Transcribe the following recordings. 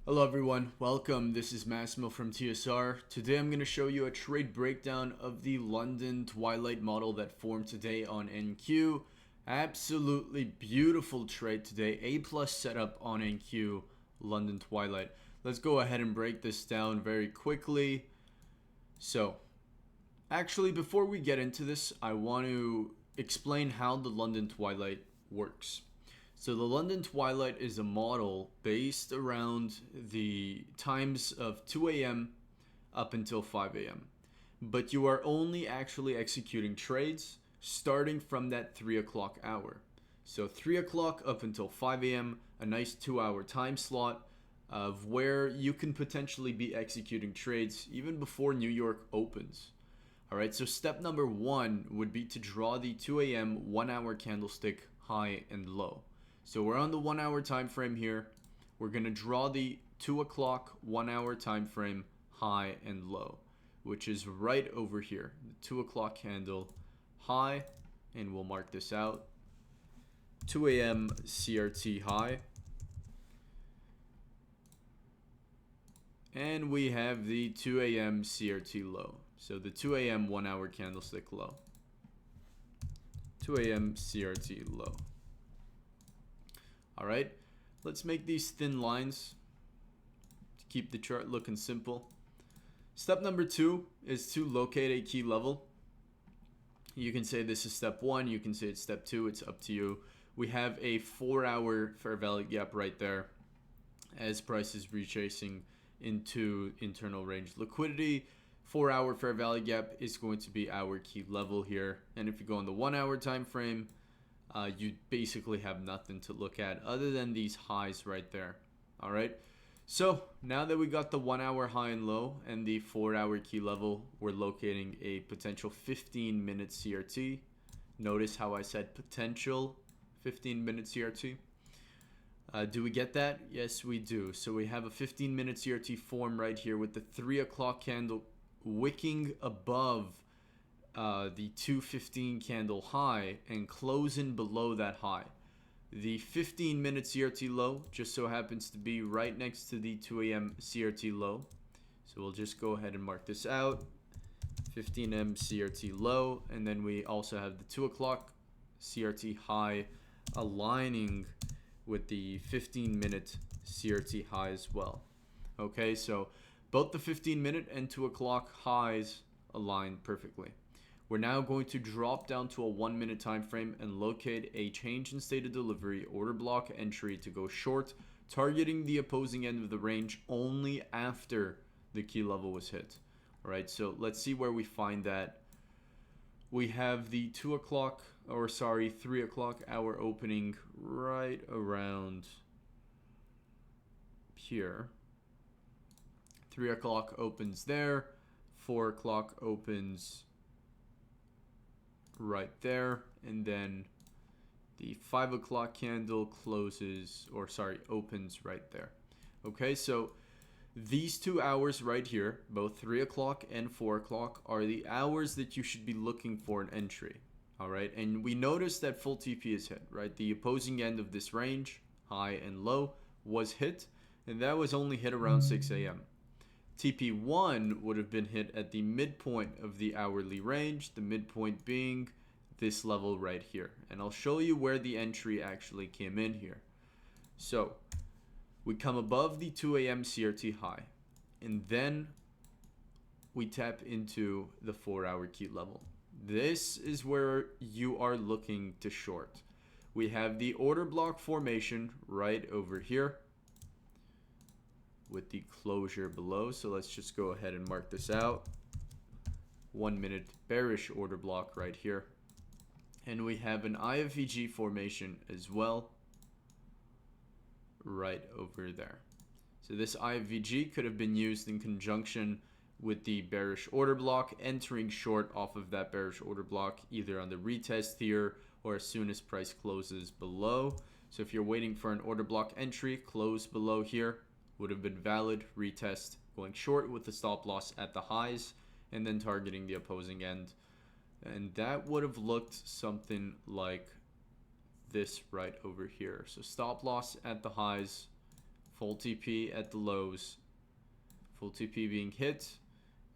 Hello everyone, welcome. This is Massimo from TSR. Today I'm going to show you a trade breakdown of the London Twilight Model that formed today on NQ. Absolutely beautiful trade today. A plus setup on NQ, London Twilight. Let's go ahead and break this down very quickly. So, actually before we get into this, I want to explain how the London Twilight works. So the London Twilight is a model based around the times of 2 a.m. up until 5 a.m. But you are only actually executing trades starting from that 3 o'clock hour. So 3 o'clock up until 5 a.m., a nice 2 hour time slot of where you can potentially be executing trades even before New York opens. Alright, so step number one would be to draw the 2 a.m. 1 hour candlestick high and low. So we're on the 1 hour time frame here. We're going to draw the 2 o'clock 1 hour time frame high and low, which is right over here. The 2 o'clock candle high, and we'll mark this out. 2 a.m. CRT high. And we have the 2 a.m. CRT low. So the 2 a.m. 1 hour candlestick low. 2 a.m. CRT low. All right, let's make these thin lines to keep the chart looking simple. Step number two is to locate a key level. You can say this is step one, you can say it's step two, it's up to you. We have a 4 hour fair value gap right there as price is retracing into internal range liquidity. 4 hour fair value gap is going to be our key level here. And if you go on the 1 hour time frame, you basically have nothing to look at other than these highs right there. All right. So now that we got the 1 hour high and low and the 4 hour key level, we're locating a potential 15-minute CRT. Notice how I said potential 15-minute CRT. Do we get that? Yes, we do. So we have a 15-minute CRT form right here with the 3 o'clock candle wicking above the 215 candle high and closing below that high. The 15-minute CRT low just so happens to be right next to the 2 a.m. CRT low. So we'll just go ahead and mark this out. 15M CRT low, and then we also have the 2 o'clock CRT high aligning with the 15-minute CRT high as well. Okay, so both the 15-minute and 2 o'clock highs align perfectly. We're now going to drop down to a 1 minute time frame and locate a change in state of delivery order block entry to go short, targeting the opposing end of the range only after the key level was hit. All right, so let's see where we find that. We have the 3 o'clock hour opening right around here. 3 o'clock opens there. 4 o'clock opens right there, and then the 5 o'clock candle opens right there. Okay, so these 2 hours right here, both 3 o'clock and 4 o'clock, are the hours that you should be looking for an entry. All right, and we noticed that full TP is hit, right? The opposing end of this range, high and low, was hit, and that was only hit around 6 a.m. TP1 would have been hit at the midpoint of the hourly range, the midpoint being this level right here. And I'll show you where the entry actually came in here. So we come above the 2 a.m. CRT high, and then we tap into the 4-hour key level. This is where you are looking to short. We have the order block formation right over here with the closure below. So let's just go ahead and mark this out. 1 minute bearish order block right here. And we have an IFVG formation as well right over there. So this IFVG could have been used in conjunction with the bearish order block, entering short off of that bearish order block either on the retest here or as soon as price closes below. So if you're waiting for an order block entry, close below here would have been valid. Retest going short with the stop loss at the highs and then targeting the opposing end. And that would have looked something like this right over here. So stop loss at the highs full TP at the lows, full TP being hit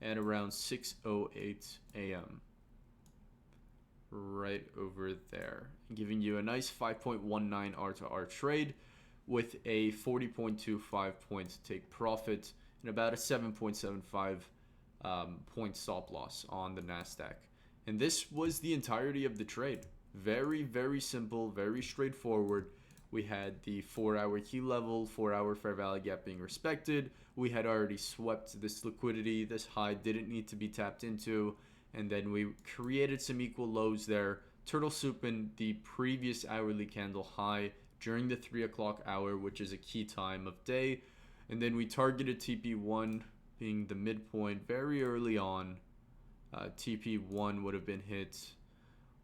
at around 6:08 a.m. right over there, giving you a nice 5.19 R to R trade with a 40.25 point take profit and about a 7.75 point stop loss on the Nasdaq. And this was the entirety of the trade. Very, very simple, very straightforward. We had the 4-hour key level, 4-hour fair value gap being respected. We had already swept this liquidity. This high didn't need to be tapped into. And then we created some equal lows there. Turtle soup in the previous hourly candle high during the 3 o'clock hour, which is a key time of day. And then we targeted TP1 being the midpoint very early on. TP1 would have been hit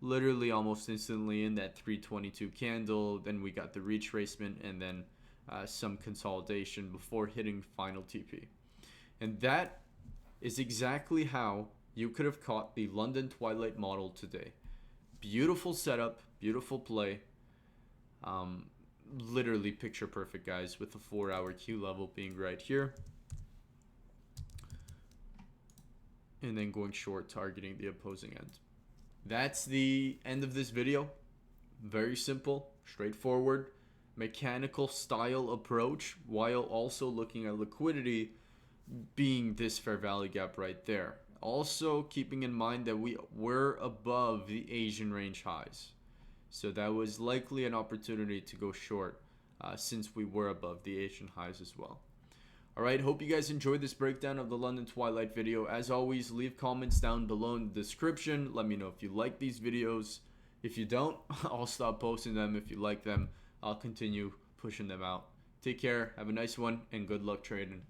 literally almost instantly in that 322 candle. Then we got the retracement and then some consolidation before hitting final TP. And that is exactly how you could have caught the London Twilight Model today. Beautiful setup, beautiful play. Literally picture perfect, guys, with the 4-hour Q level being right here. And then going short, targeting the opposing end. That's the end of this video. Very simple, straightforward, mechanical style approach, while also looking at liquidity being this fair value gap right there. Also keeping in mind that we were above the Asian range highs. So that was likely an opportunity to go short since we were above the Asian highs as well. Alright, hope you guys enjoyed this breakdown of the London Twilight video. As always, leave comments down below in the description. Let me know if you like these videos. If you don't, I'll stop posting them. If you like them, I'll continue pushing them out. Take care, have a nice one, and good luck trading.